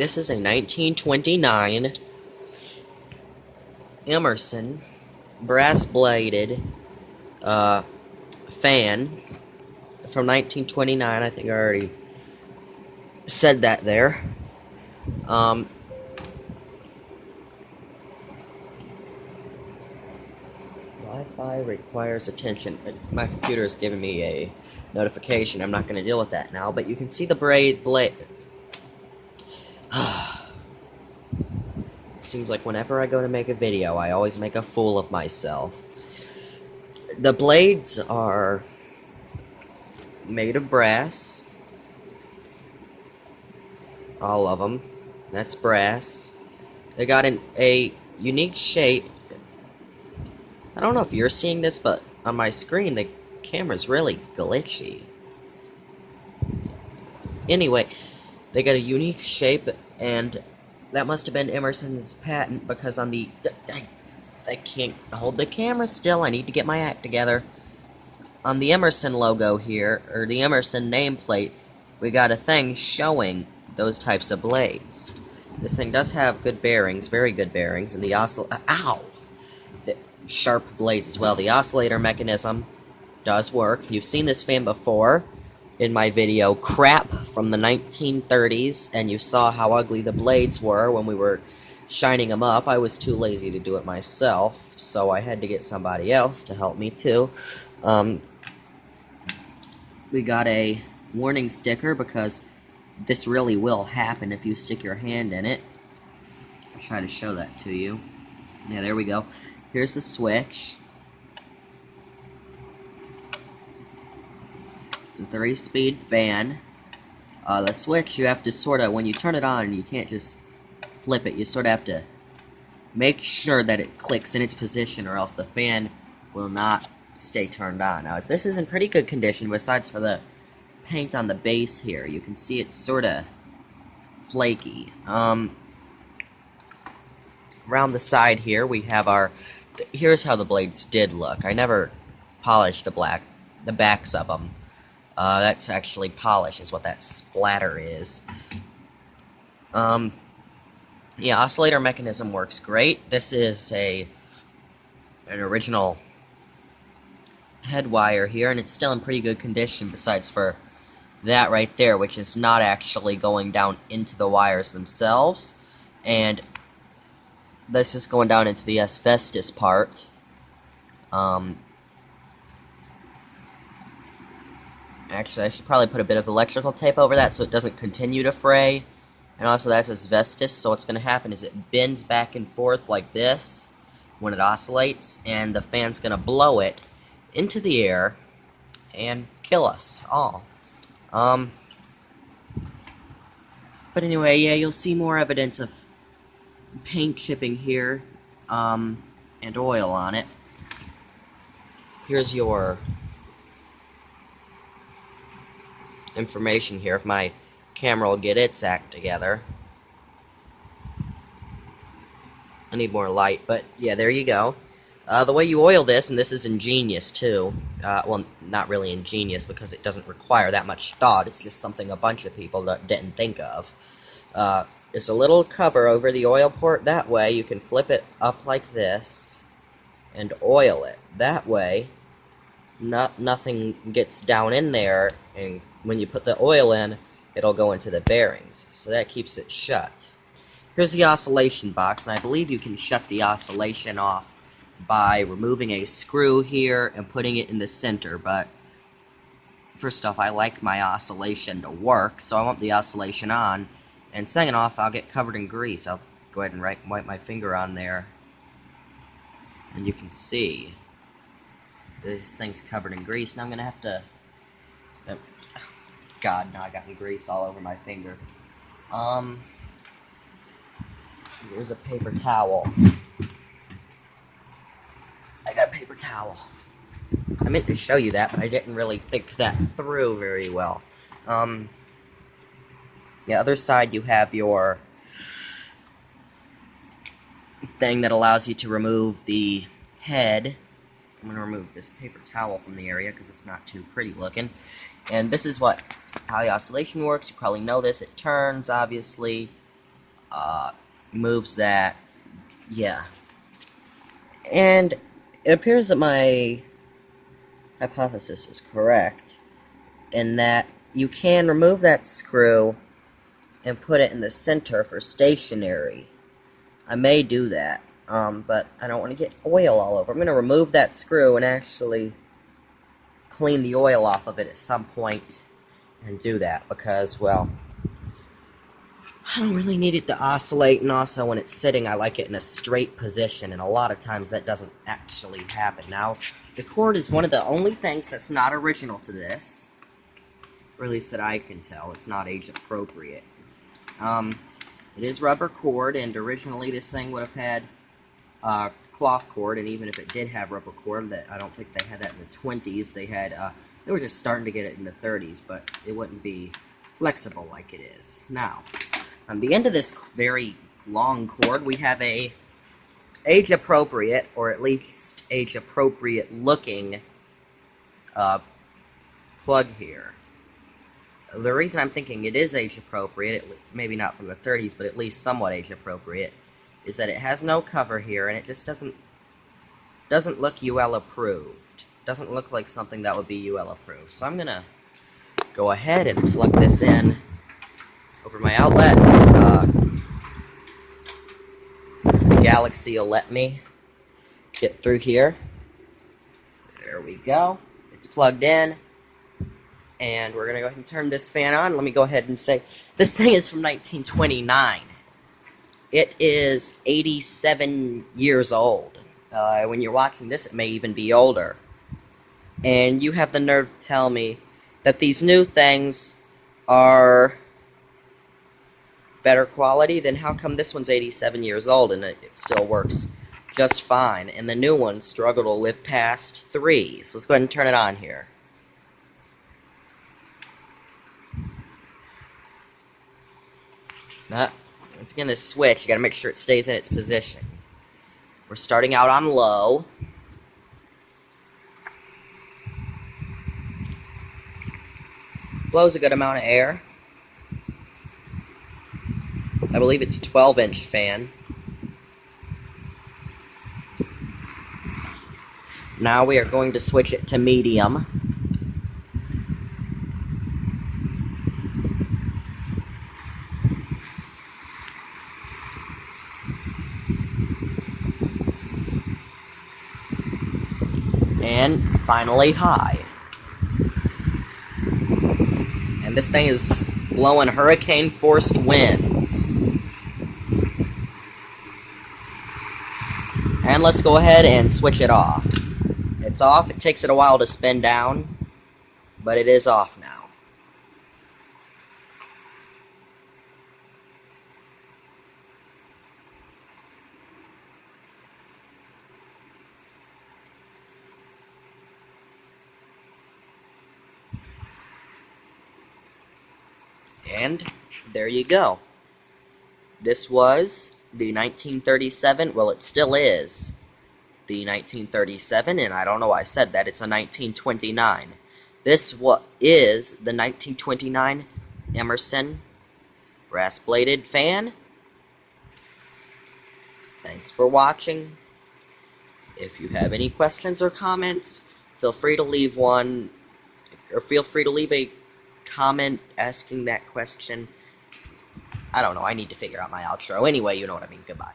This is a 1929 Emerson brass-bladed fan from 1929. I think I already said that there. Wi-Fi requires attention. My computer is giving me a notification. I'm not going to deal with that now, but you can see the blade. Seems like whenever I go to make a video, I always make a fool of myself. The blades are made of brass. All of them. That's brass. They got a unique shape. I don't know if you're seeing this, but on my screen, the camera's really glitchy. Anyway, they got a unique shape, and that must have been Emerson's patent, because on the... I can't hold the camera still. I need to get my act together. On the Emerson logo here, or the Emerson nameplate, we got a thing showing those types of blades. This thing does have good bearings, very good bearings, and the ow! The sharp blades as well. The oscillator mechanism does work. You've seen this fan before in my video, Crap, from the 1930s, and you saw how ugly the blades were when we were shining them up. I was too lazy to do it myself, so I had to get somebody else to help me too. We got a warning sticker because this really will happen if you stick your hand in it. I'll try to show that to you. Yeah, there we go. Here's the switch. It's a 3-speed fan. The switch, you have to sort of, when you turn it on, you can't just flip it. You sort of have to make sure that it clicks in its position, or else the fan will not stay turned on. Now, this is in pretty good condition, besides for the paint on the base here. You can see it's sort of flaky. Around the side here, we have our... Here's how the blades did look. I never polished the backs of them. That's actually polish, is what that splatter is. Yeah, oscillator mechanism works great. This is an original head wire here, and it's still in pretty good condition, besides for that right there, which is not actually going down into the wires themselves. And this is going down into the asbestos part. Actually, I should probably put a bit of electrical tape over that so it doesn't continue to fray. And also, that's asbestos, so what's going to happen is it bends back and forth like this when it oscillates, and the fan's going to blow it into the air and kill us all. But anyway, yeah, you'll see more evidence of paint chipping here, and oil on it. Here's your information here, if my camera will get its act together. I need more light, but yeah, there you go. The way you oil this, and this is ingenious too, well, not really ingenious because it doesn't require that much thought, it's just something a bunch of people didn't think of. There's a little cover over the oil port. That way you can flip it up like this and oil it. That way nothing gets down in there, and when you put the oil in, it'll go into the bearings. So that keeps it shut. Here's the oscillation box, and I believe you can shut the oscillation off by removing a screw here and putting it in the center, but first off, I like my oscillation to work, so I want the oscillation on, and second off, I'll get covered in grease. I'll go ahead and wipe my finger on there, and you can see this thing's covered in grease. Now I'm gonna have to... God, now I got grease all over my finger. Here's a paper towel. I got a paper towel. I meant to show you that, but I didn't really think that through very well. The other side, you have your thing that allows you to remove the head. I'm going to remove this paper towel from the area because it's not too pretty looking. And this is how the oscillation works. You probably know this. It turns, obviously. moves that, yeah. And it appears that my hypothesis is correct in that you can remove that screw and put it in the center for stationary. I may do that, but I don't want to get oil all over. I'm going to remove that screw and actually clean the oil off of it at some point and do that because, well, I don't really need it to oscillate, and also when it's sitting I like it in a straight position, and a lot of times that doesn't actually happen. Now, the cord is one of the only things that's not original to this, or at least that I can tell. It's not age appropriate. It is rubber cord, and originally this thing would have had cloth cord, and even if it did have rubber cord, that I don't think they had that in the 20s. They were just starting to get it in the 30s, but it wouldn't be flexible like it is now. On the end of this very long cord, we have a age-appropriate, or at least age-appropriate looking plug here. The reason I'm thinking it is age-appropriate, maybe not from the 30s, but at least somewhat age-appropriate, is that it has no cover here, and it just doesn't look UL approved. Doesn't look like something that would be UL approved. So I'm gonna go ahead and plug this in over my outlet. The Galaxy will let me get through here. There we go. It's plugged in. And we're gonna go ahead and turn this fan on. Let me go ahead and say, this thing is from 1929. It is 87 years old. When you're watching this, it may even be older. And you have the nerve to tell me that these new things are better quality, then how come this one's 87 years old and it still works just fine, and the new ones struggle to live past 3? So let's go ahead and turn it on here. Once again, this switch, you gotta make sure it stays in its position. We're starting out on low. Blows a good amount of air. I believe it's a 12-inch fan. Now we are going to switch it to medium. And finally high. And this thing is blowing hurricane-forced winds. And let's go ahead and switch it off. It's off. It takes it a while to spin down, but it is off now. And there you go. This was the 1937, well, it still is the 1937, and I don't know why I said that, it's a 1929. This is the 1929 Emerson brass-bladed fan. Thanks for watching. If you have any questions or comments, feel free to leave one, or feel free to leave a comment asking that question. I don't know, I need to figure out my outro. Anyway, you know what I mean. Goodbye.